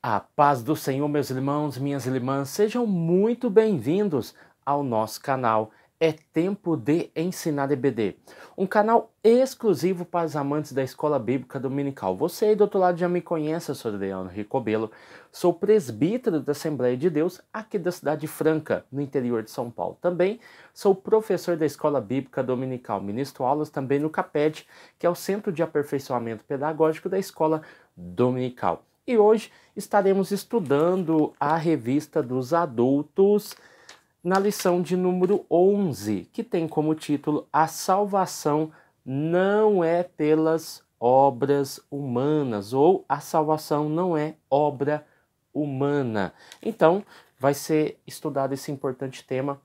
A paz do Senhor, meus irmãos, minhas irmãs, sejam muito bem-vindos ao nosso canal. É Tempo de Ensinar EBD, um canal exclusivo para os amantes da Escola Bíblica Dominical. Você aí do outro lado já me conhece, eu sou Adriano Ricobelo, sou presbítero da Assembleia de Deus aqui da cidade Franca, no interior de São Paulo. Também sou professor da Escola Bíblica Dominical, ministro aulas também no CAPED, que é o Centro de Aperfeiçoamento Pedagógico da Escola Dominical. E hoje estaremos estudando a revista dos adultos na lição de número 11, que tem como título A Salvação Não É Pelas Obras Humanas, ou A Salvação Não É Obra Humana. Então, vai ser estudado esse importante tema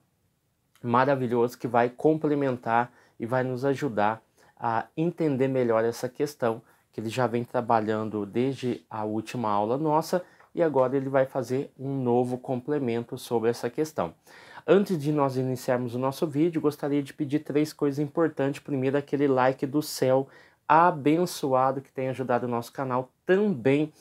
maravilhoso que vai complementar e vai nos ajudar a entender melhor essa questão que ele já vem trabalhando desde a última aula nossa e agora ele vai fazer um novo complemento sobre essa questão. Antes de nós iniciarmos o nosso vídeo, gostaria de pedir 3 coisas importantes. Primeiro, aquele like do céu abençoado que tem ajudado o nosso canal. Também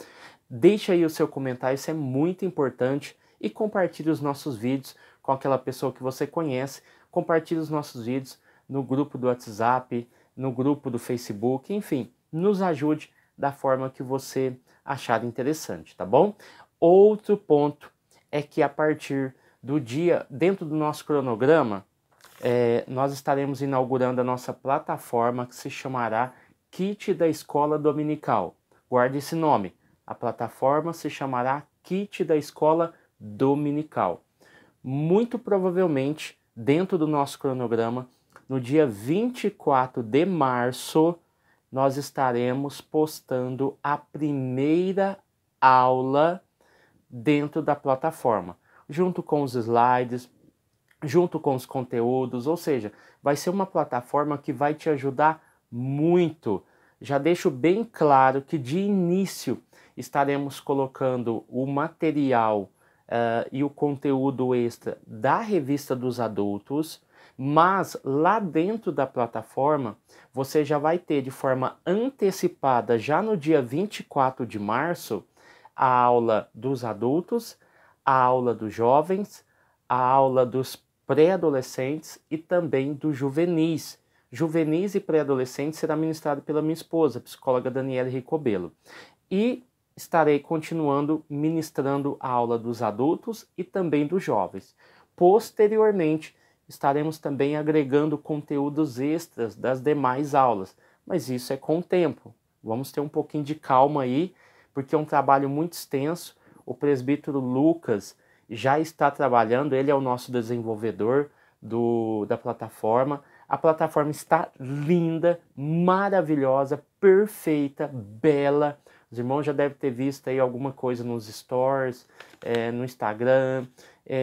deixe aí o seu comentário, isso é muito importante, e compartilhe os nossos vídeos com aquela pessoa que você conhece. Compartilhe os nossos vídeos no grupo do WhatsApp, no grupo do Facebook, enfim, nos ajude da forma que você achar interessante, tá bom? Outro ponto é que a partir do dia, dentro do nosso cronograma, nós estaremos inaugurando a nossa plataforma que se chamará Kit da Escola Dominical. Guarde esse nome. A plataforma se chamará Kit da Escola Dominical. Muito provavelmente, dentro do nosso cronograma, no dia 24 de março, nós estaremos postando a primeira aula dentro da plataforma, junto com os slides, junto com os conteúdos, ou seja, vai ser uma plataforma que vai te ajudar muito. Já deixo bem claro que de início estaremos colocando o material e o conteúdo extra da revista dos adultos, mas lá dentro da plataforma você já vai ter de forma antecipada, já no dia 24 de março, a aula dos adultos, a aula dos jovens, a aula dos pré-adolescentes e também dos juvenis. Juvenis e pré-adolescentes será ministrado pela minha esposa, a psicóloga Daniela Ricobelo. E estarei continuando ministrando a aula dos adultos e também dos jovens. Posteriormente, estaremos também agregando conteúdos extras das demais aulas, mas isso é com o tempo. Vamos ter um pouquinho de calma aí, porque é um trabalho muito extenso. O presbítero Lucas já está trabalhando, ele é o nosso desenvolvedor da plataforma. A plataforma está linda, maravilhosa, perfeita, bela. Os irmãos já devem ter visto aí alguma coisa nos stories, no Instagram,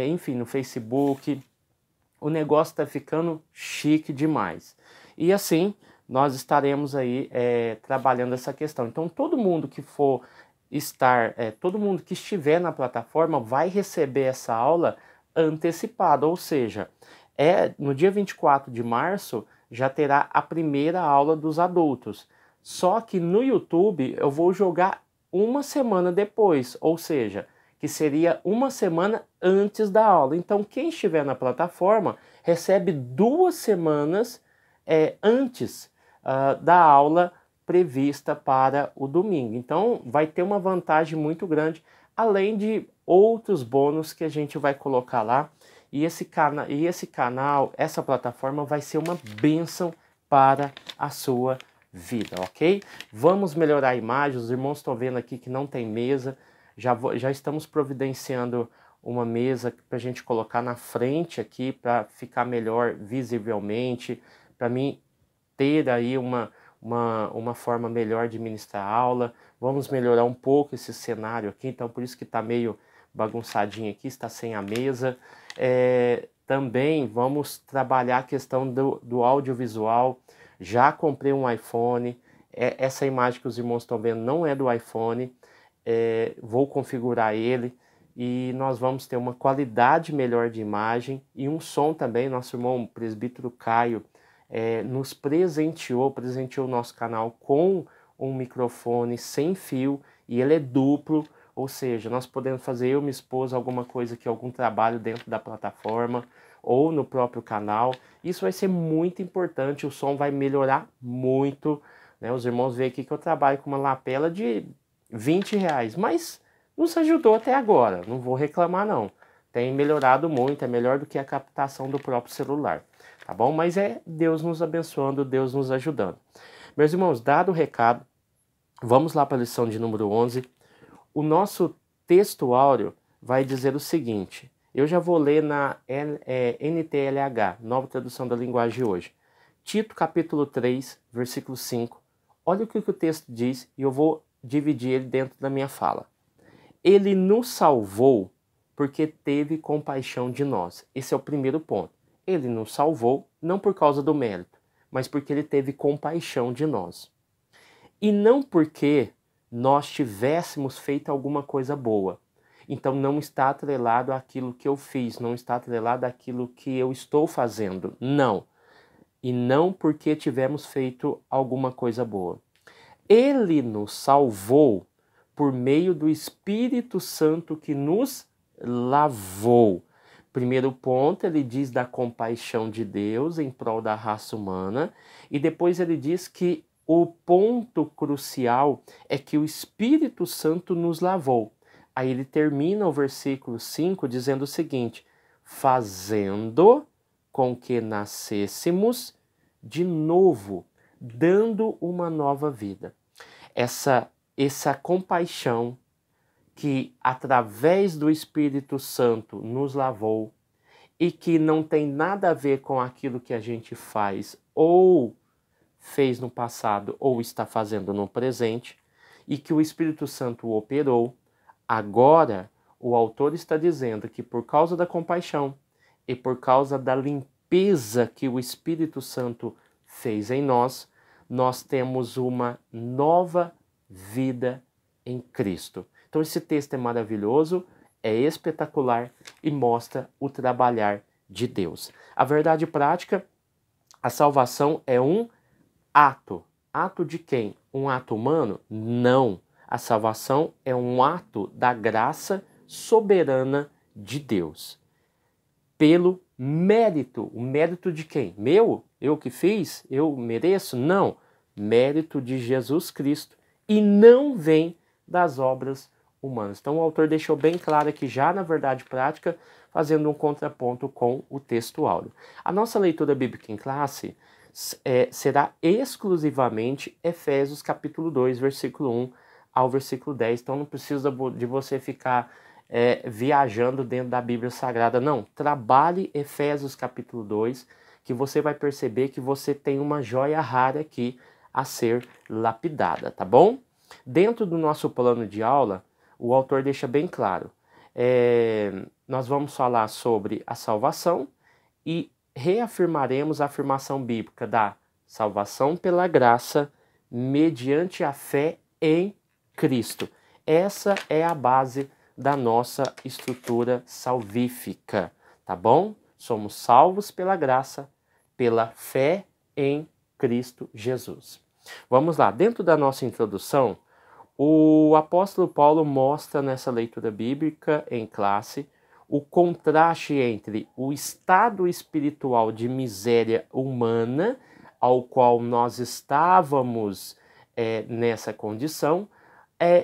enfim, no Facebook. O negócio está ficando chique demais. E assim, nós estaremos aí trabalhando essa questão. Então, todo mundo que for todo mundo que estiver na plataforma vai receber essa aula antecipada, ou seja, no dia 24 de março já terá a primeira aula dos adultos. Só que no YouTube eu vou jogar uma semana depois, ou seja, que seria uma semana antes da aula. Então, quem estiver na plataforma recebe 2 semanas antes da aula prevista para o domingo. Então, vai ter uma vantagem muito grande, além de outros bônus que a gente vai colocar lá. E esse canal, essa plataforma vai ser uma bênção para a sua vida, ok? Vamos melhorar a imagem. Os irmãos estão vendo aqui que não tem mesa. Já estamos providenciando uma mesa para a gente colocar na frente aqui para ficar melhor visivelmente, para mim ter aí uma forma melhor de ministrar a aula. Vamos melhorar um pouco esse cenário aqui, então por isso que está meio bagunçadinho aqui, está sem a mesa. Também vamos trabalhar a questão do audiovisual. Já comprei um iPhone, essa imagem que os irmãos estão vendo não é do iPhone, vou configurar ele e nós vamos ter uma qualidade melhor de imagem e um som também. Nosso irmão presbítero Caio nos presenteou o nosso canal com um microfone sem fio e ele é duplo, ou seja, nós podemos fazer eu e minha esposa alguma coisa aqui, algum trabalho dentro da plataforma ou no próprio canal. Isso vai ser muito importante, o som vai melhorar muito, né? Os irmãos veem aqui que eu trabalho com uma lapela de R$ 20, mas nos ajudou até agora, não vou reclamar não. Tem melhorado muito, é melhor do que a captação do próprio celular, tá bom? Mas é Deus nos abençoando, Deus nos ajudando. Meus irmãos, dado o recado, vamos lá para a lição de número 11. O nosso texto áureo vai dizer o seguinte, eu já vou ler na NTLH, Nova Tradução da Linguagem hoje. Tito capítulo 3, versículo 5. Olha o que o texto diz e eu vou dividir ele dentro da minha fala. Ele nos salvou porque teve compaixão de nós. Esse é o primeiro ponto. Ele nos salvou não por causa do mérito, mas porque ele teve compaixão de nós. E não porque nós tivéssemos feito alguma coisa boa. Então não está atrelado àquilo que eu fiz, não está atrelado àquilo que eu estou fazendo. Não. E não porque tivemos feito alguma coisa boa. Ele nos salvou por meio do Espírito Santo que nos lavou. Primeiro ponto, ele diz da compaixão de Deus em prol da raça humana, e depois ele diz que o ponto crucial é que o Espírito Santo nos lavou. Aí ele termina o versículo 5 dizendo o seguinte, fazendo com que nascêssemos de novo, dando uma nova vida. Essa compaixão que através do Espírito Santo nos lavou e que não tem nada a ver com aquilo que a gente faz ou fez no passado ou está fazendo no presente e que o Espírito Santo operou, agora o autor está dizendo que por causa da compaixão e por causa da limpeza que o Espírito Santo fez em nós, nós temos uma nova vida em Cristo. Então esse texto é maravilhoso, é espetacular e mostra o trabalhar de Deus. A verdade prática, a salvação é um ato. Ato de quem? Um ato humano? Não. A salvação é um ato da graça soberana de Deus. Pelo mérito. O mérito de quem? Meu? Eu que fiz? Eu mereço? Não. Mérito de Jesus Cristo. E não vem das obras humanas. Então o autor deixou bem claro aqui já na verdade prática, fazendo um contraponto com o texto áureo. A nossa leitura bíblica em classe será exclusivamente Efésios capítulo 2, versículo 1 ao versículo 10. Então não precisa de você ficar viajando dentro da Bíblia Sagrada, não. Trabalhe Efésios capítulo 2, que você vai perceber que você tem uma joia rara aqui a ser lapidada, tá bom? Dentro do nosso plano de aula, o autor deixa bem claro, nós vamos falar sobre a salvação e reafirmaremos a afirmação bíblica da salvação pela graça mediante a fé em Cristo. Essa é a base da nossa estrutura salvífica, tá bom? Somos salvos pela graça, pela fé em Cristo Jesus. Vamos lá, dentro da nossa introdução, o apóstolo Paulo mostra nessa leitura bíblica em classe o contraste entre o estado espiritual de miséria humana ao qual nós estávamos nessa condição,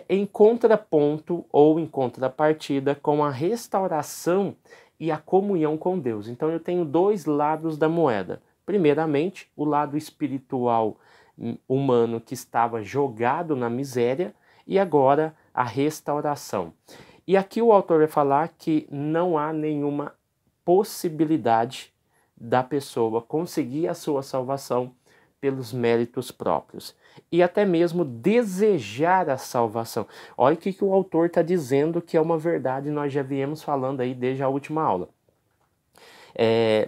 em contraponto ou em contrapartida com a restauração e a comunhão com Deus. Então eu tenho dois lados da moeda. Primeiramente, o lado espiritual humano que estava jogado na miséria, e agora a restauração. E aqui o autor vai falar que não há nenhuma possibilidade da pessoa conseguir a sua salvação pelos méritos próprios. E até mesmo desejar a salvação. Olha o que o autor está dizendo que é uma verdade, nós já viemos falando aí desde a última aula.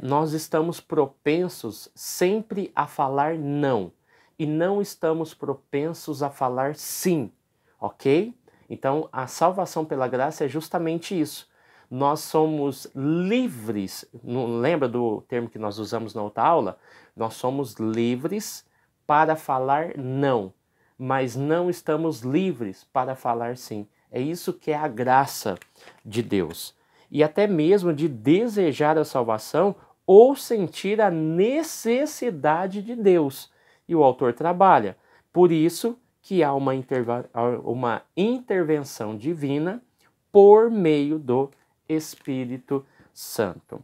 Nós estamos propensos sempre a falar não. E não estamos propensos a falar sim. Ok? Então, a salvação pela graça é justamente isso. Nós somos livres, não lembra do termo que nós usamos na outra aula? Nós somos livres para falar não, mas não estamos livres para falar sim. É isso que é a graça de Deus. E até mesmo de desejar a salvação ou sentir a necessidade de Deus. E o autor trabalha. Por isso que há uma intervenção divina por meio do Espírito Santo.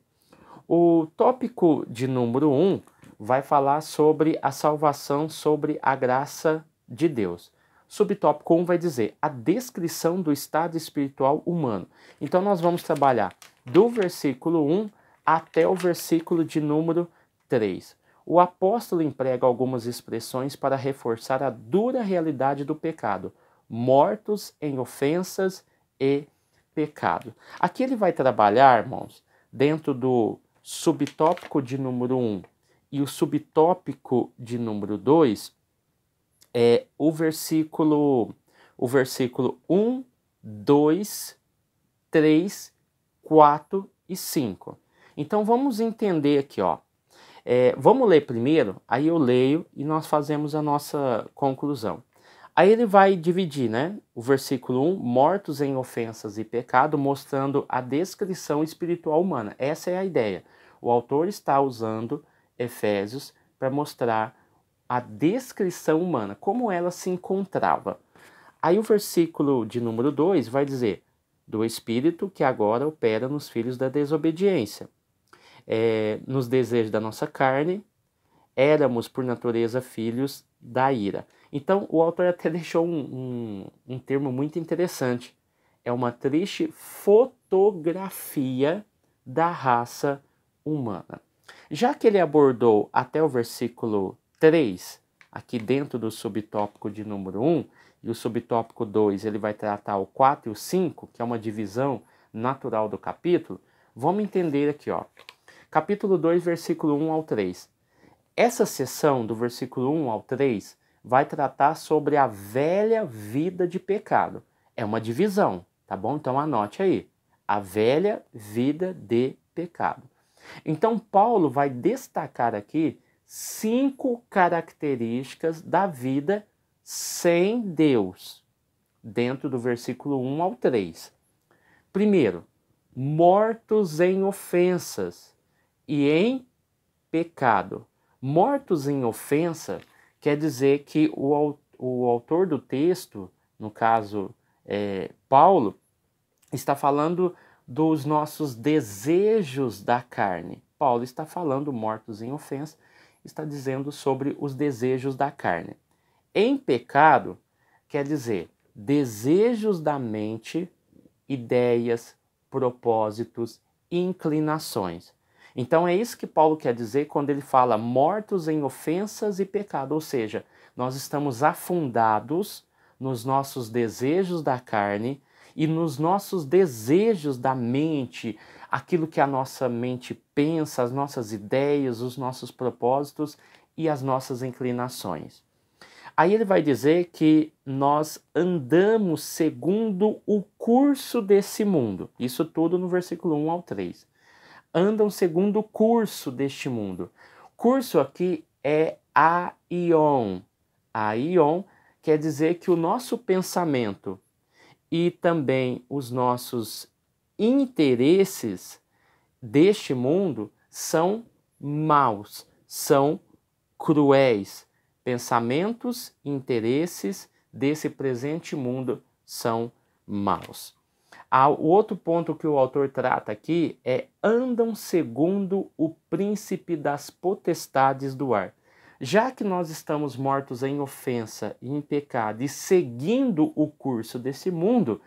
O tópico de número 1 vai falar sobre a salvação, sobre a graça de Deus. Subtópico 1 vai dizer a descrição do estado espiritual humano. Então nós vamos trabalhar do versículo 1 até o versículo de número 3. O apóstolo emprega algumas expressões para reforçar a dura realidade do pecado, mortos em ofensas e pecado. Aqui ele vai trabalhar, irmãos, dentro do subtópico de número 1 e o subtópico de número 2, é o versículo 1, 2, 3, 4 e 5. Então vamos entender aqui, ó. Vamos ler primeiro, aí eu leio e nós fazemos a nossa conclusão. Aí ele vai dividir, né? O versículo 1, mortos em ofensas e pecado, mostrando a descrição espiritual humana. Essa é a ideia. O autor está usando Efésios para mostrar a descrição humana, como ela se encontrava. Aí o versículo de número 2 vai dizer, do Espírito que agora opera nos filhos da desobediência. Nos desejos da nossa carne, éramos por natureza filhos da ira. Então o autor até deixou um termo muito interessante. É uma triste fotografia da raça humana. Já que ele abordou até o versículo 3, aqui dentro do subtópico de número 1, e o subtópico 2 ele vai tratar o 4 e o 5, que é uma divisão natural do capítulo, vamos entender aqui, ó. Capítulo 2, versículo 1 ao 3. Essa seção do versículo 1 ao 3 vai tratar sobre a velha vida de pecado. É uma divisão, tá bom? Então anote aí. A velha vida de pecado. Então Paulo vai destacar aqui 5 características da vida sem Deus, dentro do versículo 1 ao 3. Primeiro, mortos em ofensas e em pecado. Mortos em ofensa quer dizer que o autor do texto, no caso Paulo, está falando dos nossos desejos da carne. Paulo está falando, mortos em ofensa, está dizendo sobre os desejos da carne. Em pecado, quer dizer, desejos da mente, ideias, propósitos, inclinações. Então é isso que Paulo quer dizer quando ele fala mortos em ofensas e pecado, ou seja, nós estamos afundados nos nossos desejos da carne e nos nossos desejos da mente, aquilo que a nossa mente pensa, as nossas ideias, os nossos propósitos e as nossas inclinações. Aí ele vai dizer que nós andamos segundo o curso desse mundo, isso tudo no versículo 1 ao 3. Andam segundo o curso deste mundo. Curso aqui é aion. Aion quer dizer que o nosso pensamento e também os nossos interesses deste mundo são maus, são cruéis. Pensamentos e interesses desse presente mundo são maus. O outro ponto que o autor trata aqui é andam segundo o príncipe das potestades do ar. Já que nós estamos mortos em ofensa e em pecado e seguindo o curso desse mundo,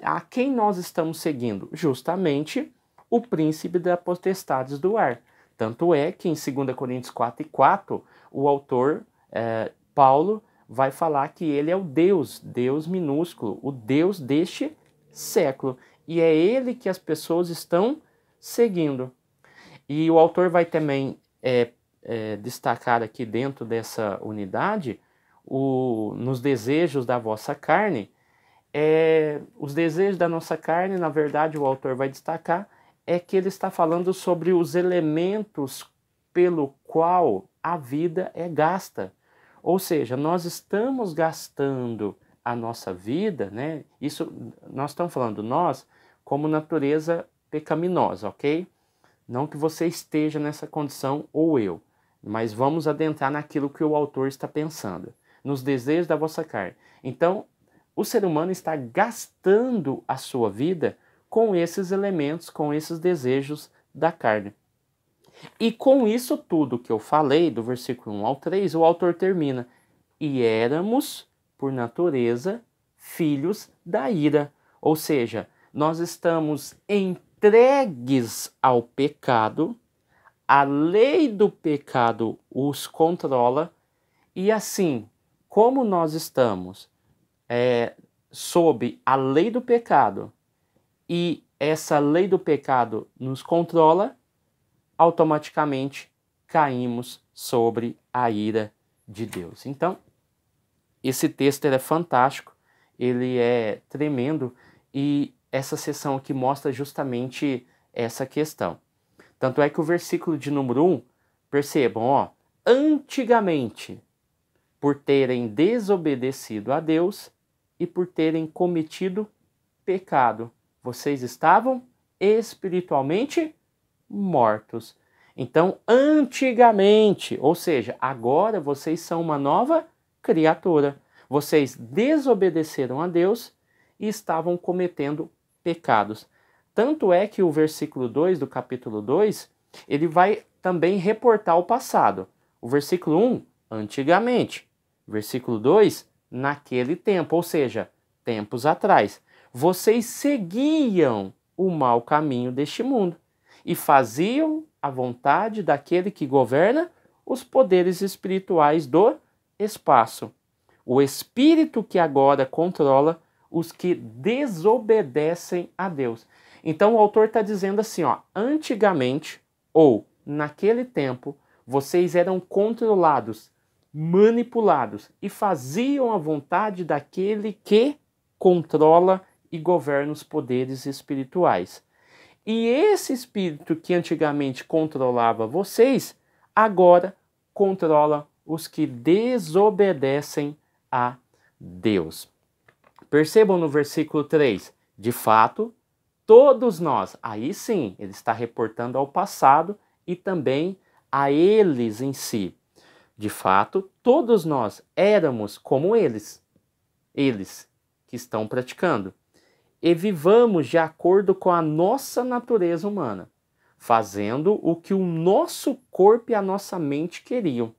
a quem nós estamos seguindo? Justamente o príncipe das potestades do ar. Tanto é que em 2 Coríntios 4:4, o autor, Paulo, vai falar que ele é o Deus minúsculo, o Deus deste século. E é ele que as pessoas estão seguindo. E o autor vai também destacar aqui dentro dessa unidade, nos desejos da vossa carne. Os desejos da nossa carne, na verdade, o autor vai destacar, é que ele está falando sobre os elementos pelo qual a vida é gasta. Ou seja, nós estamos gastando a nossa vida, né? Isso nós estamos falando nós como natureza pecaminosa, ok? Não que você esteja nessa condição ou eu, mas vamos adentrar naquilo que o autor está pensando, nos desejos da vossa carne. Então, o ser humano está gastando a sua vida com esses elementos, com esses desejos da carne. E com isso tudo que eu falei, do versículo 1 ao 3, o autor termina: e éramos, por natureza, filhos da ira. Ou seja, nós estamos entregues ao pecado, a lei do pecado os controla, e assim, como nós estamos sob a lei do pecado, e essa lei do pecado nos controla, automaticamente caímos sobre a ira de Deus. Então, esse texto é fantástico, ele é tremendo, e essa seção aqui mostra justamente essa questão. Tanto é que o versículo de número 1, percebam, ó, antigamente, por terem desobedecido a Deus e por terem cometido pecado, vocês estavam espiritualmente mortos. Então, antigamente, ou seja, agora vocês são uma nova criatura. Vocês desobedeceram a Deus e estavam cometendo pecados. Tanto é que o versículo 2 do capítulo 2, ele vai também reportar o passado. O versículo 1, antigamente. Versículo 2, naquele tempo, ou seja, tempos atrás. Vocês seguiam o mau caminho deste mundo e faziam a vontade daquele que governa os poderes espirituais do espaço. O espírito que agora controla os que desobedecem a Deus. Então o autor está dizendo assim, ó, antigamente ou naquele tempo, vocês eram controlados, manipulados e faziam a vontade daquele que controla e governa os poderes espirituais. E esse espírito que antigamente controlava vocês, agora controla os que desobedecem a Deus. Percebam no versículo 3, de fato, todos nós, aí sim, ele está reportando ao passado e também a eles em si. De fato, todos nós éramos como eles que estão praticando. E vivamos de acordo com a nossa natureza humana, fazendo o que o nosso corpo e a nossa mente queriam.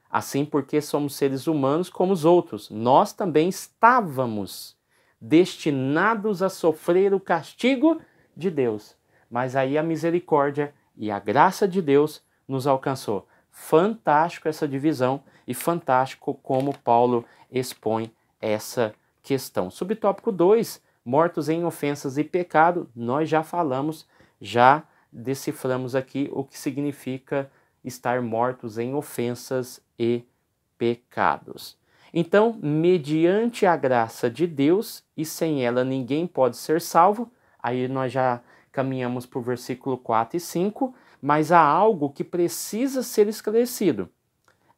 Assim, porque somos seres humanos como os outros, nós também estávamos destinados a sofrer o castigo de Deus. Mas aí a misericórdia e a graça de Deus nos alcançou. Fantástico essa divisão e fantástico como Paulo expõe essa questão. Subtópico 2, mortos em ofensas e pecado, nós já falamos, já deciframos aqui o que significa estar mortos em ofensas e pecados. Então, mediante a graça de Deus, e sem ela ninguém pode ser salvo, aí nós já caminhamos para o versículo 4 e 5, mas há algo que precisa ser esclarecido.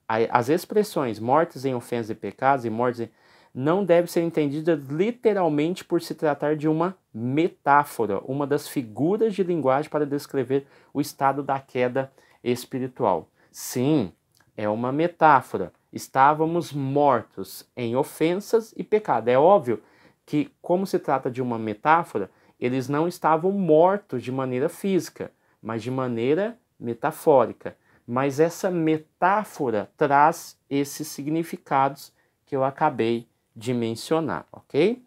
As expressões mortos em ofensas e pecados e mortos em não deve ser entendida literalmente por se tratar de uma metáfora, uma das figuras de linguagem para descrever o estado da queda espiritual. Sim, é uma metáfora. Estávamos mortos em ofensas e pecado. É óbvio que, como se trata de uma metáfora, eles não estavam mortos de maneira física, mas de maneira metafórica. Mas essa metáfora traz esses significados que eu acabei de mencionar, ok?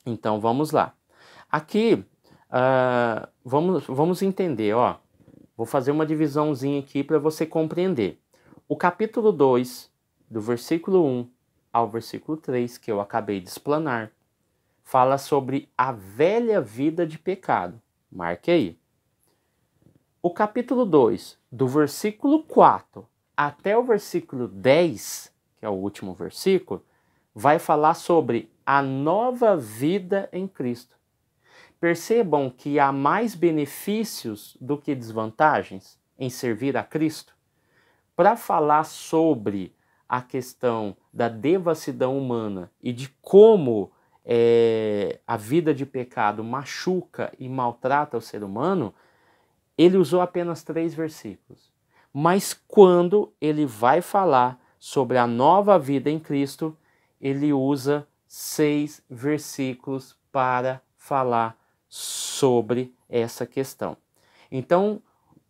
Então vamos lá. Aqui vamos entender, ó. Vou fazer uma divisãozinha aqui para você compreender. O capítulo 2, do versículo 1 ao versículo 3, que eu acabei de explanar, fala sobre a velha vida de pecado. Marque aí. O capítulo 2, do versículo 4 até o versículo 10, que é o último versículo, vai falar sobre a nova vida em Cristo. Percebam que há mais benefícios do que desvantagens em servir a Cristo. Para falar sobre a questão da devassidão humana e de como a vida de pecado machuca e maltrata o ser humano, ele usou apenas 3 versículos. Mas quando ele vai falar sobre a nova vida em Cristo, ele usa 6 versículos para falar sobre essa questão. Então,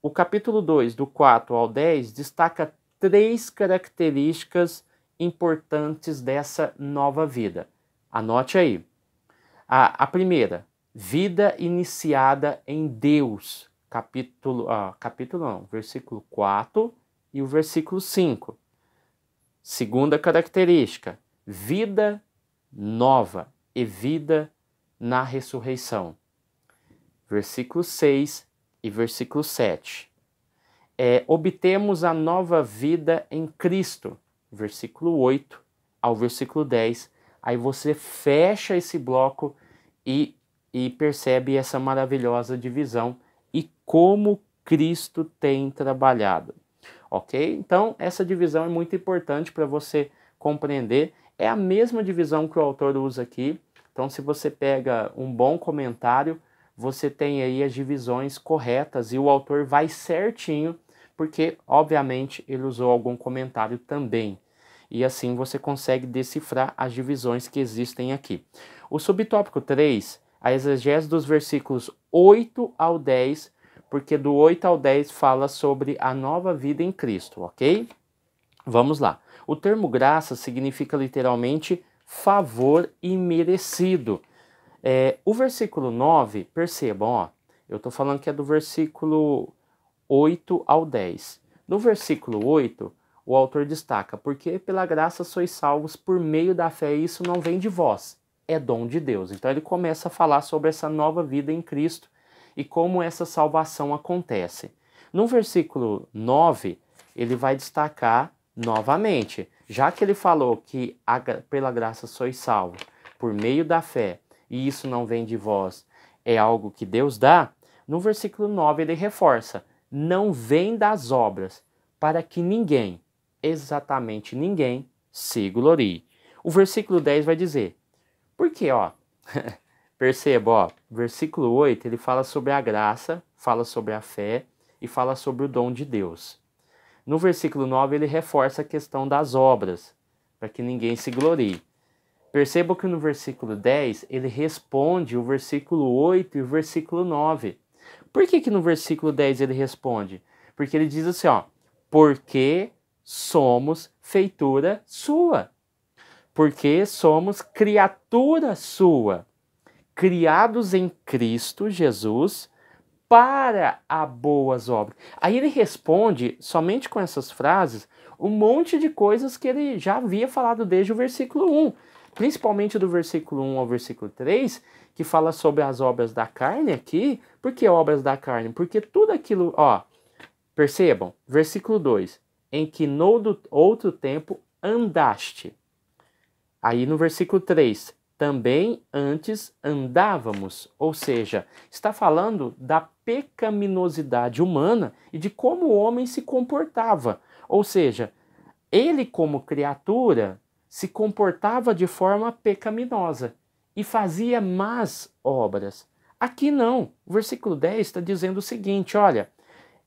o capítulo 2, do 4 ao 10, destaca 3 características importantes dessa nova vida. Anote aí. A primeira, vida iniciada em Deus. Versículo 4 e o versículo 5. Segunda característica, vida nova e vida na ressurreição. Versículo 6 e versículo 7. Obtemos a nova vida em Cristo. Versículo 8 ao versículo 10. Aí você fecha esse bloco e percebe essa maravilhosa divisão e como Cristo tem trabalhado. Ok? Então, essa divisão é muito importante para você compreender. É a mesma divisão que o autor usa aqui. Então, se você pega um bom comentário, você tem aí as divisões corretas e o autor vai certinho, porque, obviamente, ele usou algum comentário também. E assim você consegue decifrar as divisões que existem aqui. O subtópico 3, a exegese dos versículos 8 ao 10, porque do 8 ao 10 fala sobre a nova vida em Cristo, ok? Vamos lá. O termo graça significa literalmente favor imerecido. O versículo 9, percebam, ó, eu estou falando que é do versículo 8 ao 10. No versículo 8, o autor destaca, porque pela graça sois salvos por meio da fé, e isso não vem de vós, é dom de Deus. Então ele começa a falar sobre essa nova vida em Cristo e como essa salvação acontece. No versículo 9, ele vai destacar novamente, já que ele falou que pela graça sois salvos por meio da fé, e isso não vem de vós, é algo que Deus dá, no versículo 9 ele reforça, não vem das obras, para que ninguém, exatamente ninguém, se glorie. O versículo 10 vai dizer, porque, ó, perceba, ó, versículo 8, ele fala sobre a graça, fala sobre a fé e fala sobre o dom de Deus. No versículo 9, ele reforça a questão das obras, para que ninguém se glorie. Perceba que no versículo 10, ele responde o versículo 8 e o versículo 9. Por que no versículo 10 ele responde? Porque ele diz assim, ó, porque somos feitura sua. Porque somos criatura sua, criados em Cristo Jesus para as boas obras. Aí ele responde, somente com essas frases, um monte de coisas que ele já havia falado desde o versículo 1. Principalmente do versículo 1 ao versículo 3, que fala sobre as obras da carne aqui. Por que obras da carne? Porque tudo aquilo, ó, percebam, versículo 2, em que no outro tempo andaste. Aí no versículo 3, também antes andávamos, ou seja, está falando da pecaminosidade humana e de como o homem se comportava. Ou seja, ele como criatura se comportava de forma pecaminosa e fazia más obras. Aqui não. O versículo 10 está dizendo o seguinte, olha,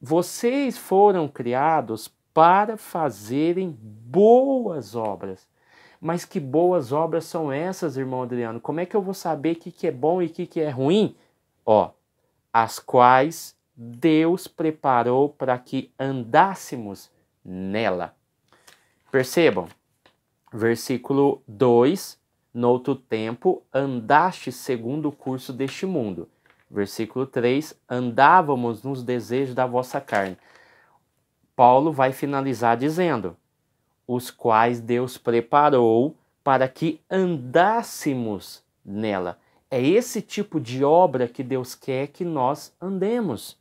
vocês foram criados para fazerem boas obras. Mas que boas obras são essas, irmão Adriano? Como é que eu vou saber o que é bom e o que é ruim? Ó, as quais Deus preparou para que andássemos nela. Percebam, versículo 2, no outro tempo andaste segundo o curso deste mundo. Versículo 3, andávamos nos desejos da vossa carne. Paulo vai finalizar dizendo, os quais Deus preparou para que andássemos nela. É esse tipo de obra que Deus quer que nós andemos.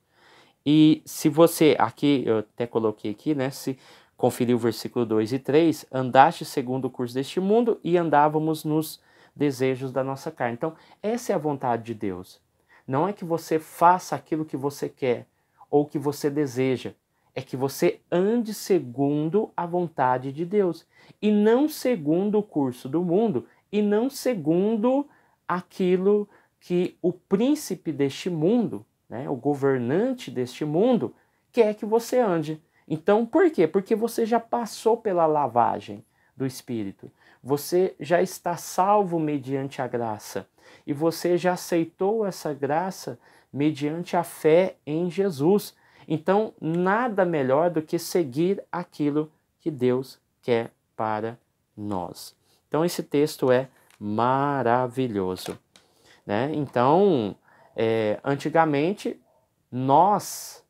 E se você, aqui, eu até coloquei aqui, né, se conferir o versículo 2 e 3, andaste segundo o curso deste mundo e andávamos nos desejos da nossa carne. Então, essa é a vontade de Deus. Não é que você faça aquilo que você quer ou que você deseja. é que você ande segundo a vontade de Deus, e não segundo o curso do mundo, e não segundo aquilo que o príncipe deste mundo, né, o governante deste mundo, quer que você ande. Então, por quê? Porque você já passou pela lavagem do Espírito. Você já está salvo mediante a graça. E você já aceitou essa graça mediante a fé em Jesus. Então, nada melhor do que seguir aquilo que Deus quer para nós. Então, esse texto é maravilhoso, né? Então, antigamente, nós,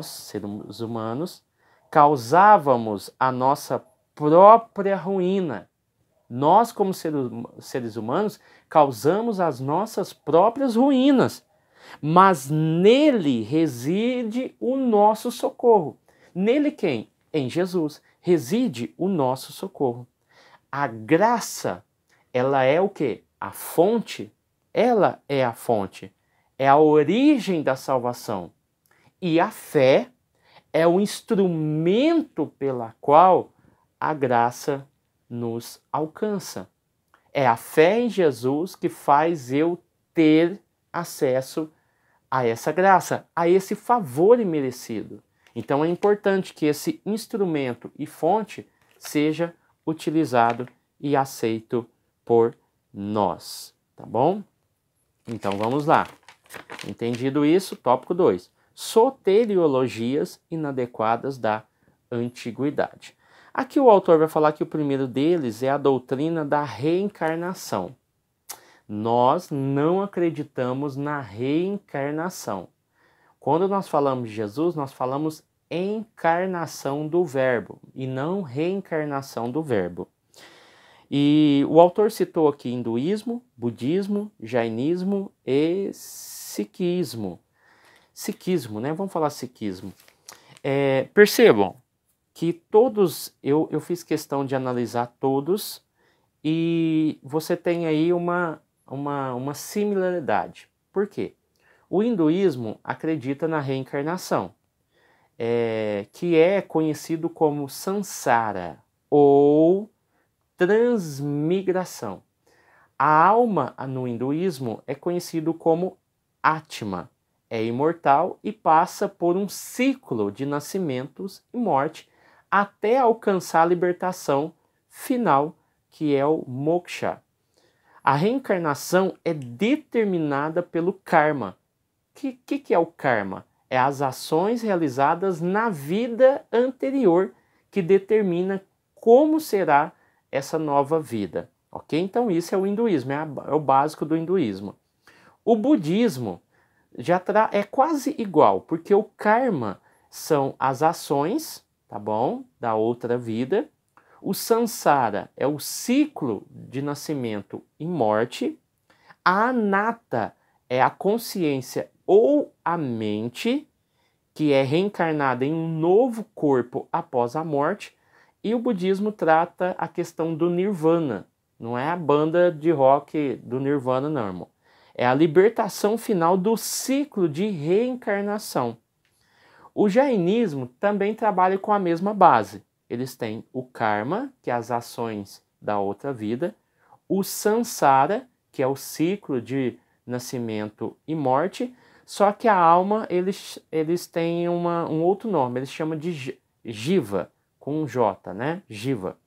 seres humanos, causávamos a nossa própria ruína. Nós, como seres humanos, causamos as nossas próprias ruínas, mas nele reside o nosso socorro. Nele quem? Em Jesus reside o nosso socorro. A graça, ela é o quê? A fonte. Ela é a fonte. É a origem da salvação. E a fé é o instrumento pela qual a graça nos alcança. É a fé em Jesus que faz eu ter acesso a essa graça, a esse favor imerecido. Então é importante que esse instrumento e fonte seja utilizado e aceito por nós, tá bom? Então vamos lá. Entendido isso, tópico 2. Soteriologias inadequadas da antiguidade. Aqui o autor vai falar que o primeiro deles é a doutrina da reencarnação. Nós não acreditamos na reencarnação. Quando nós falamos de Jesus, nós falamos encarnação do verbo e não reencarnação do verbo. E o autor citou aqui hinduísmo, budismo, jainismo e sikhismo. Sikhismo, né? Vamos falar sikhismo. Percebam que todos, eu fiz questão de analisar todos e você tem aí uma similaridade. Por quê? O hinduísmo acredita na reencarnação, que é conhecido como samsara ou transmigração. A alma no hinduísmo é conhecido como Atma, é imortal e passa por um ciclo de nascimentos e morte até alcançar a libertação final, que é o moksha. A reencarnação é determinada pelo karma. O que é o karma? É as ações realizadas na vida anterior que determina como será essa nova vida. Ok? Então isso é o hinduísmo, é o básico do hinduísmo. O budismo é quase igual, porque o karma são as ações, tá bom, da outra vida. O samsara é o ciclo de nascimento e morte. A anatta é a consciência ou a mente, que é reencarnada em um novo corpo após a morte. E o budismo trata a questão do nirvana. Não é a banda de rock do Nirvana, não, irmão. É a libertação final do ciclo de reencarnação. O jainismo também trabalha com a mesma base. Eles têm o karma, que é as ações da outra vida, o samsara, que é o ciclo de nascimento e morte, só que a alma, eles têm um outro nome, eles chamam de jiva, com um J, né? Jiva,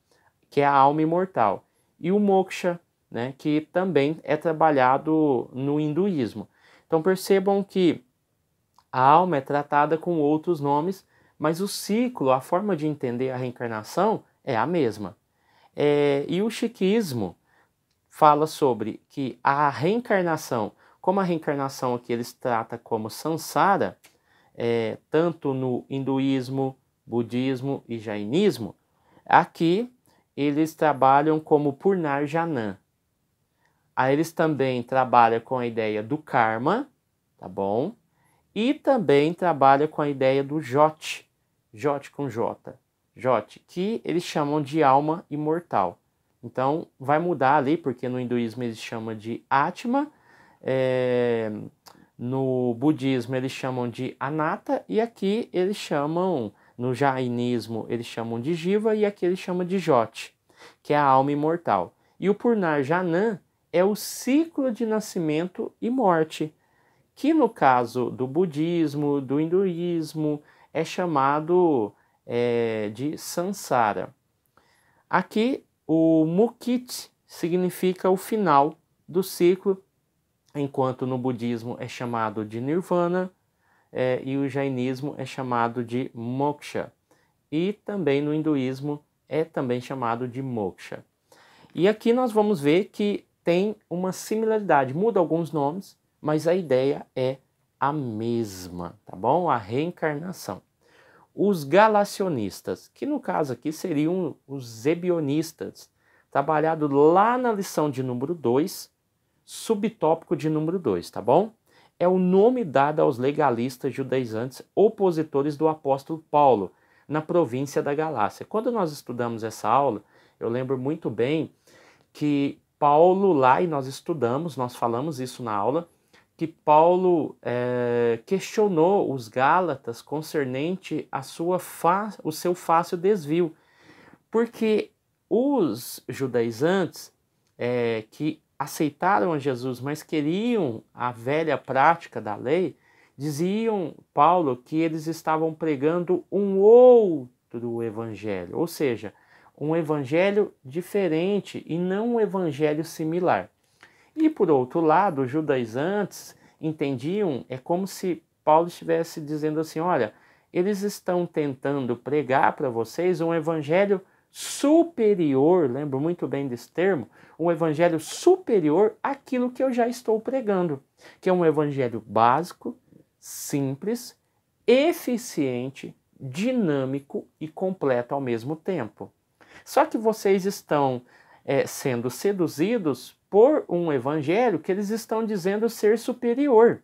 que é a alma imortal. E o moksha, né? Que também é trabalhado no hinduísmo. Então percebam que a alma é tratada com outros nomes, mas o ciclo, a forma de entender a reencarnação é a mesma. E o sikhismo fala sobre que a reencarnação, como a reencarnação aqui eles tratam como samsara, tanto no hinduísmo, budismo e jainismo, aqui eles trabalham como Purnarjana. Aí eles também trabalham com a ideia do karma, tá bom? E também trabalham com a ideia do Jot, Jot com J, Jot, que eles chamam de alma imortal. Então vai mudar ali, porque no hinduísmo eles chamam de Atma, no budismo eles chamam de Anatta, e aqui eles chamam No jainismo eles chamam de Jiva e aqui eles chamam de Jyoti, que é a alma imortal. E o Purnarjana é o ciclo de nascimento e morte, que no caso do budismo, do hinduísmo, é chamado de Sansara. Aqui o Mukti significa o final do ciclo, enquanto no budismo é chamado de Nirvana, e o jainismo é chamado de Moksha. E também no hinduísmo é também chamado de Moksha. E aqui nós vamos ver que tem uma similaridade, muda alguns nomes, mas a ideia é a mesma, tá bom? A reencarnação. Os galacionistas, que no caso aqui seriam os zebionistas, trabalhado lá na lição de número 2, subtópico de número 2, tá bom? É o nome dado aos legalistas judaizantes opositores do apóstolo Paulo, na província da Galácia. Quando nós estudamos essa aula, eu lembro muito bem que Paulo lá, e nós estudamos, nós falamos isso na aula, que Paulo questionou os Gálatas concernente o seu fácil desvio, porque os judaizantes que aceitaram a Jesus, mas queriam a velha prática da lei, diziam, Paulo, que eles estavam pregando um outro evangelho, ou seja, um evangelho diferente e não um evangelho similar. E por outro lado, os judaizantes entendiam, é como se Paulo estivesse dizendo assim, olha, eles estão tentando pregar para vocês um evangelho superior, lembro muito bem desse termo, um evangelho superior àquilo que eu já estou pregando, que é um evangelho básico, simples, eficiente, dinâmico e completo ao mesmo tempo. Só que vocês estão sendo seduzidos por um evangelho que eles estão dizendo ser superior.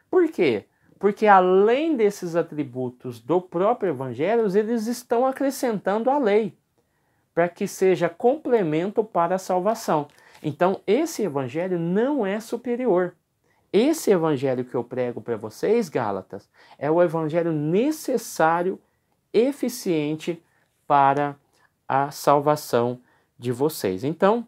Por quê? Porque além desses atributos do próprio evangelho, eles estão acrescentando a lei, para que seja complemento para a salvação. Então, esse evangelho não é superior. Esse evangelho que eu prego para vocês, Gálatas, é o evangelho necessário, eficiente para a salvação de vocês. Então,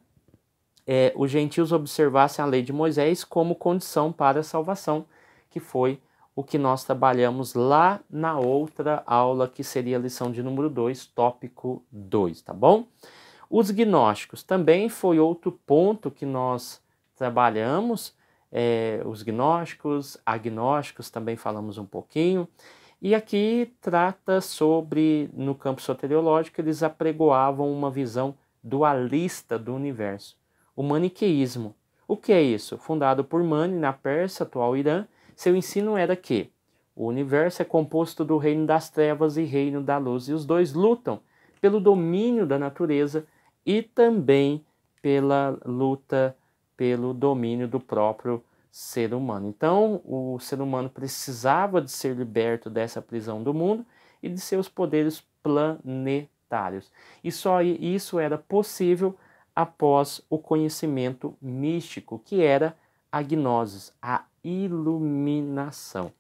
os gentios observassem a lei de Moisés como condição para a salvação, que foi o que nós trabalhamos lá na outra aula, que seria a lição de número 2, tópico 2, tá bom? Os gnósticos também foi outro ponto que nós trabalhamos, os gnósticos, agnósticos também falamos um pouquinho, e aqui trata sobre, no campo soteriológico, eles apregoavam uma visão dualista do universo, o maniqueísmo. O que é isso? Fundado por Mani, na Pérsia, atual Irã, seu ensino era que o universo é composto do reino das trevas e reino da luz, e os dois lutam pelo domínio da natureza e também pela luta pelo domínio do próprio ser humano. Então, o ser humano precisava de ser liberto dessa prisão do mundo e de seus poderes planetários. E só isso era possível após o conhecimento místico, que era a gnosis, a iluminação.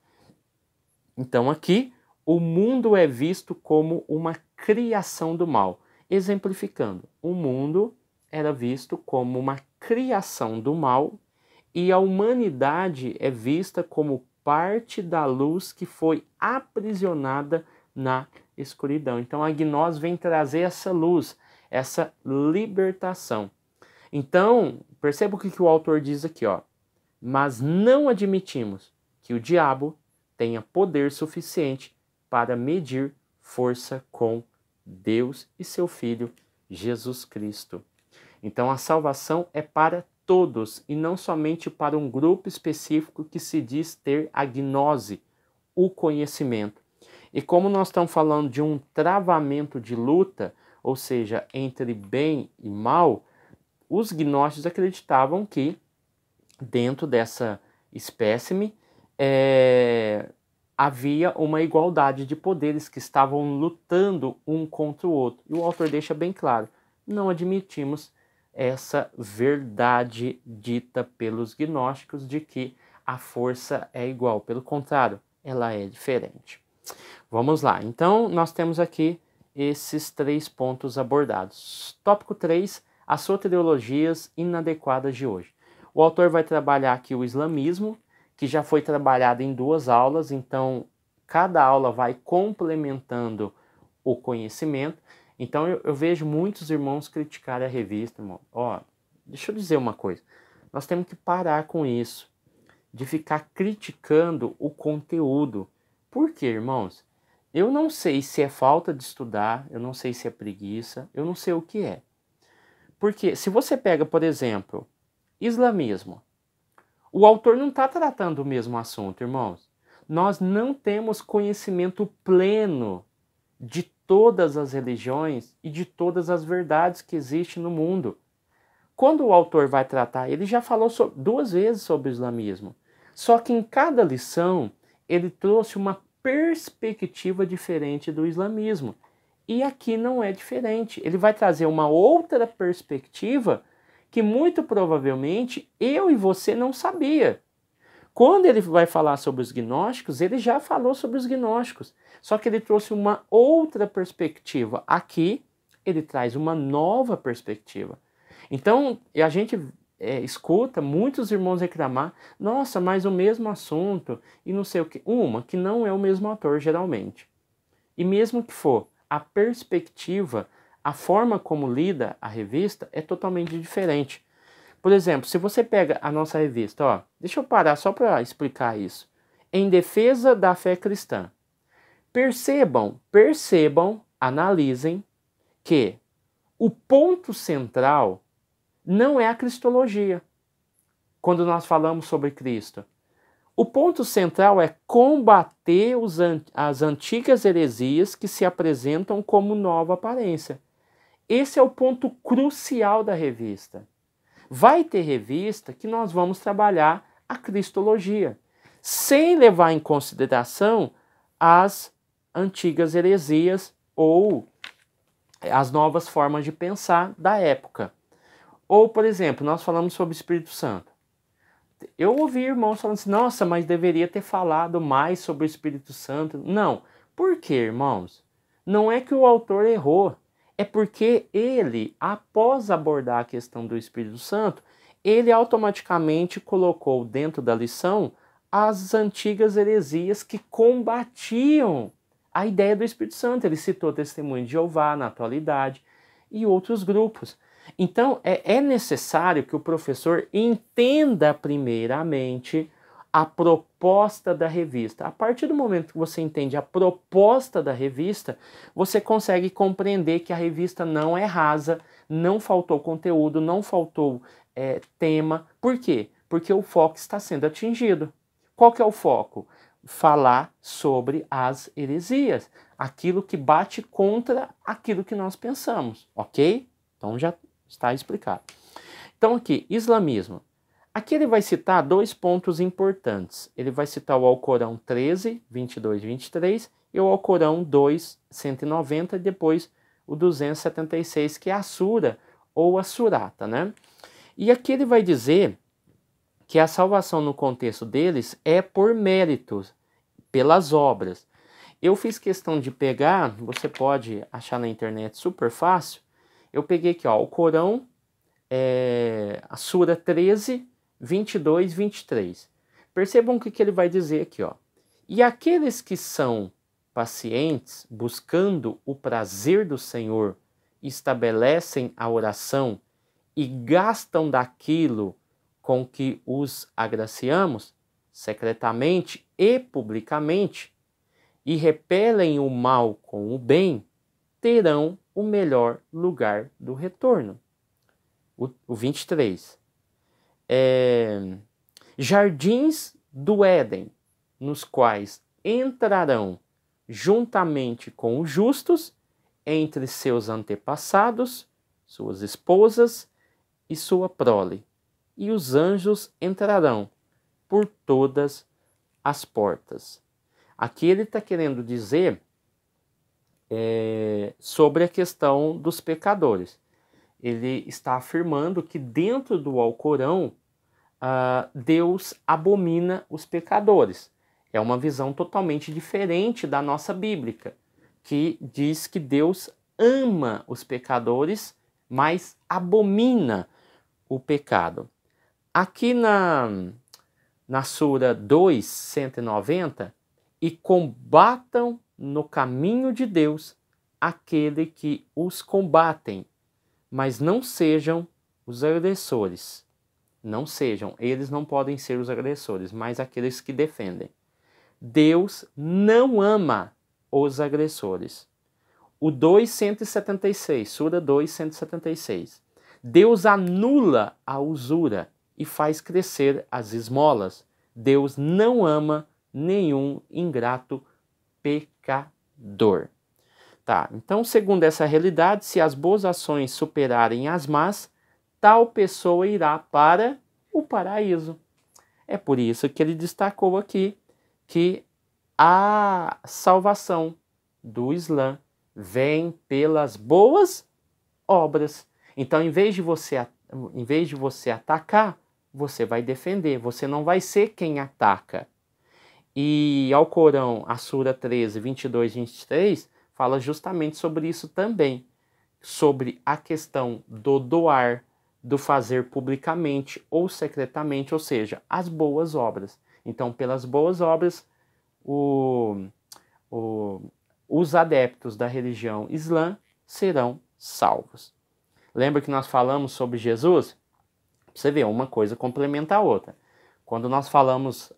Então aqui, o mundo é visto como uma criação do mal. Exemplificando, o mundo era visto como uma criação do mal e a humanidade é vista como parte da luz que foi aprisionada na escuridão. Então a gnose vem trazer essa luz, essa libertação. Então, perceba o que o autor diz aqui, ó. Mas não admitimos que o diabo tenha poder suficiente para medir força com Deus e seu Filho, Jesus Cristo. Então a salvação é para todos e não somente para um grupo específico que se diz ter a gnose, o conhecimento. E como nós estamos falando de um travamento de luta, ou seja, entre bem e mal, os gnósticos acreditavam que dentro dessa espécime havia uma igualdade de poderes que estavam lutando um contra o outro. E o autor deixa bem claro, não admitimos essa verdade dita pelos gnósticos de que a força é igual. Pelo contrário, ela é diferente. Vamos lá. Então, nós temos aqui esses 3 pontos abordados. Tópico 3, as soteriologias inadequadas de hoje. O autor vai trabalhar aqui o islamismo, que já foi trabalhado em 2 aulas, então cada aula vai complementando o conhecimento. Então eu vejo muitos irmãos criticarem a revista, irmão. Ó, deixa eu dizer uma coisa. Nós temos que parar com isso, de ficar criticando o conteúdo. Por quê, irmãos? Eu não sei se é falta de estudar, eu não sei se é preguiça, eu não sei o que é. Porque se você pega, por exemplo, islamismo, o autor não está tratando o mesmo assunto, irmãos. Nós não temos conhecimento pleno de todas as religiões e de todas as verdades que existem no mundo. Quando o autor vai tratar, ele já falou 2 vezes sobre o islamismo. Só que em cada lição, ele trouxe uma perspectiva diferente do islamismo. E aqui não é diferente. Ele vai trazer uma outra perspectiva que muito provavelmente eu e você não sabia. Quando ele vai falar sobre os gnósticos, ele já falou sobre os gnósticos. Só que ele trouxe uma outra perspectiva. Aqui, ele traz uma nova perspectiva. Então, a gente escuta muitos irmãos reclamar, nossa, mas o mesmo assunto, e não sei o que. Que não é o mesmo autor, geralmente. E mesmo que for, a perspectiva, a forma como lida a revista é totalmente diferente. Por exemplo, se você pega a nossa revista, ó, deixa eu parar só para explicar isso. Em defesa da fé cristã. Percebam, analisem que o ponto central não é a cristologia, quando nós falamos sobre Cristo. O ponto central é combater as antigas heresias que se apresentam como nova aparência. Esse é o ponto crucial da revista. Vai ter revista que nós vamos trabalhar a cristologia, sem levar em consideração as antigas heresias ou as novas formas de pensar da época. Ou, por exemplo, nós falamos sobre o Espírito Santo. Eu ouvi irmãos falando assim, nossa, mas deveria ter falado mais sobre o Espírito Santo. Não. Por quê, irmãos? Não é que o autor errou. É porque ele, após abordar a questão do Espírito Santo, ele automaticamente colocou dentro da lição as antigas heresias que combatiam a ideia do Espírito Santo. Ele citou o Testemunho de Jeová na atualidade e outros grupos. Então, é necessário que o professor entenda primeiramente a proposta da revista. A partir do momento que você entende a proposta da revista, você consegue compreender que a revista não é rasa, não faltou conteúdo, não faltou tema. Por quê? Porque o foco está sendo atingido. Qual que é o foco? Falar sobre as heresias, aquilo que bate contra aquilo que nós pensamos, ok? Então já está explicado. Então aqui, islamismo. Aqui ele vai citar 2 pontos importantes. Ele vai citar o Alcorão 13, 22 e 23 e o Alcorão 2, 190 e depois o 276, que é a Sura ou a Surata, né? E aqui ele vai dizer que a salvação no contexto deles é por méritos, pelas obras. Eu fiz questão de pegar, você pode achar na internet super fácil, eu peguei aqui, ó, o Corão, a Sura 13, 22 e 23. Percebam o que ele vai dizer aqui, ó. E aqueles que são pacientes, buscando o prazer do Senhor, estabelecem a oração e gastam daquilo com que os agraciamos, secretamente e publicamente, e repelem o mal com o bem, terão o melhor lugar do retorno. O 23. Jardins do Éden, nos quais entrarão juntamente com os justos, entre seus antepassados, suas esposas e sua prole, e os anjos entrarão por todas as portas. Aqui ele está querendo dizer sobre a questão dos pecadores. Ele está afirmando que dentro do Alcorão, Deus abomina os pecadores. É uma visão totalmente diferente da nossa bíblica, que diz que Deus ama os pecadores, mas abomina o pecado. Aqui na Sura 2, 190, e combatam no caminho de Deus aquele que os combatem, mas não sejam os agressores. Não sejam, eles não podem ser os agressores, mas aqueles que defendem. Deus não ama os agressores. O 2,176, Sura 2,176. Deus anula a usura e faz crescer as esmolas. Deus não ama nenhum ingrato pecador. Tá, então, segundo essa realidade, se as boas ações superarem as más, tal pessoa irá para o paraíso. É por isso que ele destacou aqui que a salvação do Islã vem pelas boas obras. Então, em vez de você atacar, você vai defender. Você não vai ser quem ataca. E ao Corão, a Sura 13, 22 e 23, fala justamente sobre isso também. Sobre a questão do doar, do fazer publicamente ou secretamente, ou seja, as boas obras. Então, pelas boas obras, os adeptos da religião islã serão salvos. Lembra que nós falamos sobre Jesus? Você vê, uma coisa complementa a outra. Quando nós falamos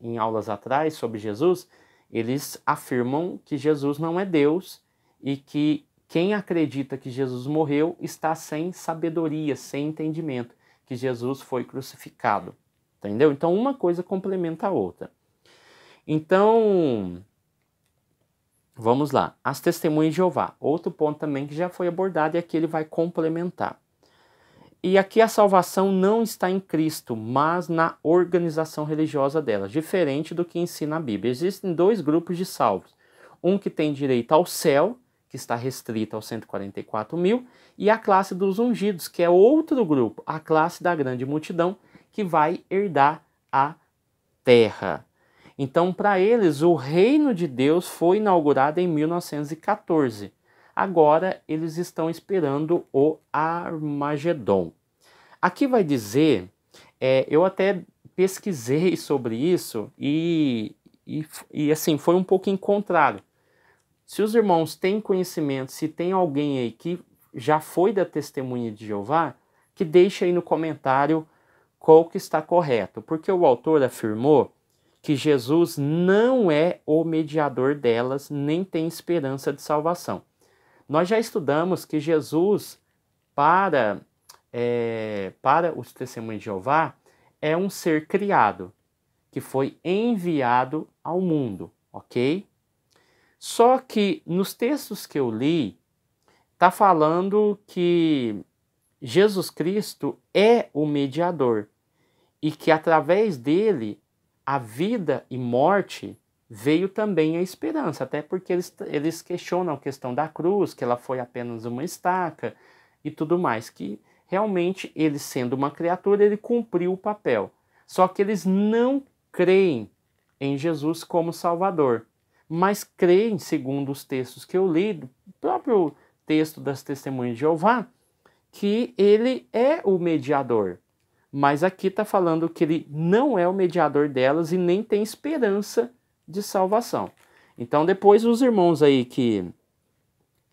em aulas atrás sobre Jesus, eles afirmam que Jesus não é Deus e que quem acredita que Jesus morreu está sem sabedoria, sem entendimento, que Jesus foi crucificado. Entendeu? Então, uma coisa complementa a outra. Então, vamos lá. As testemunhas de Jeová. Outro ponto também que já foi abordado e aqui ele vai complementar. E aqui a salvação não está em Cristo, mas na organização religiosa dela, diferente do que ensina a Bíblia. Existem dois grupos de salvos. Um que tem direito ao céu, que está restrito aos 144 mil, e a classe dos ungidos, que é outro grupo, a classe da grande multidão, que vai herdar a terra. Então, para eles, o reino de Deus foi inaugurado em 1914. Agora, eles estão esperando o Armagedon. Aqui vai dizer, eu até pesquisei sobre isso e assim, foi um pouco em contrário. Se os irmãos têm conhecimento, se tem alguém aí que já foi da testemunha de Jeová, que deixe aí no comentário qual que está correto. Porque o autor afirmou que Jesus não é o mediador delas, nem tem esperança de salvação. Nós já estudamos que Jesus, para os testemunhos de Jeová, é um ser criado, que foi enviado ao mundo, ok? Só que nos textos que eu li, está falando que Jesus Cristo é o mediador e que através dele a vida e morte veio também a esperança, até porque eles questionam a questão da cruz, que ela foi apenas uma estaca e tudo mais, que realmente ele sendo uma criatura, ele cumpriu o papel. Só que eles não creem em Jesus como Salvador, mas creem, segundo os textos que eu li, do próprio texto das Testemunhas de Jeová, que ele é o mediador. Mas aqui está falando que ele não é o mediador delas e nem tem esperança de salvação. Então depois os irmãos aí que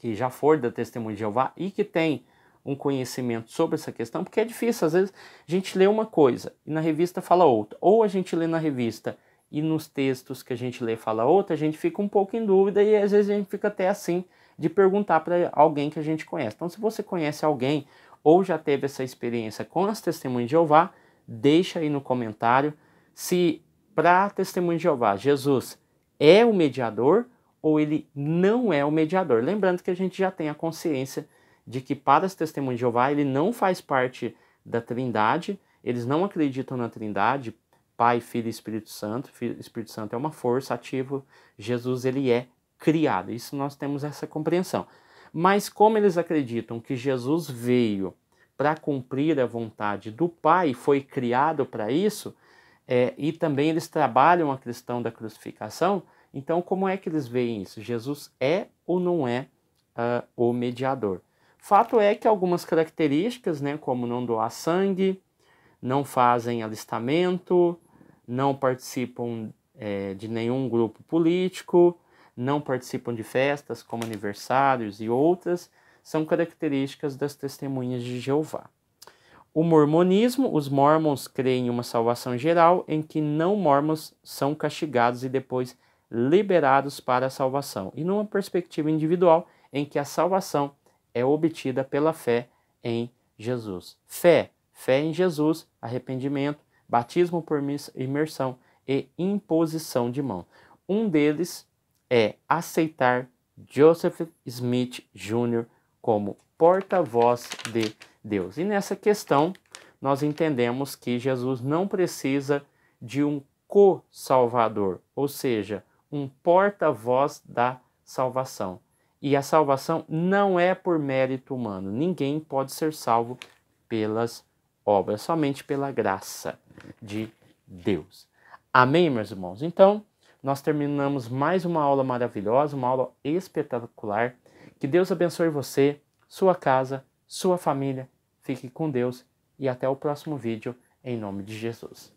já foram da Testemunha de Jeová e que tem um conhecimento sobre essa questão, porque é difícil, às vezes a gente lê uma coisa e na revista fala outra, ou a gente lê na revista e nos textos que a gente lê fala outra, a gente fica um pouco em dúvida e às vezes a gente fica até assim de perguntar para alguém que a gente conhece. Então se você conhece alguém ou já teve essa experiência com as Testemunhas de Jeová, deixa aí no comentário se para a Testemunha de Jeová Jesus é o mediador ou ele não é o mediador. Lembrando que a gente já tem a consciência de que para as Testemunhas de Jeová ele não faz parte da Trindade, eles não acreditam na Trindade, Pai, Filho e Espírito Santo. Espírito Santo é uma força ativa, Jesus ele é criado, isso nós temos essa compreensão. Mas como eles acreditam que Jesus veio para cumprir a vontade do Pai, foi criado para isso, E também eles trabalham a questão da crucificação. Então, como é que eles veem isso? Jesus é ou não é o mediador? Fato é que algumas características, né, como não doar sangue, não fazem alistamento, não participam de nenhum grupo político, não participam de festas como aniversários e outras, são características das testemunhas de Jeová. O mormonismo, os mormons creem em uma salvação geral em que não mormons são castigados e depois liberados para a salvação, e numa perspectiva individual em que a salvação é obtida pela fé em Jesus. Fé em Jesus, arrependimento, batismo por imersão e imposição de mão. Um deles é aceitar Joseph Smith Jr. como porta-voz de Deus. E nessa questão, nós entendemos que Jesus não precisa de um co-salvador, ou seja, um porta-voz da salvação. E a salvação não é por mérito humano. Ninguém pode ser salvo pelas obras, somente pela graça de Deus. Amém, meus irmãos? Então, nós terminamos mais uma aula maravilhosa, uma aula espetacular. Que Deus abençoe você, sua casa, sua família. Fique com Deus e até o próximo vídeo, em nome de Jesus.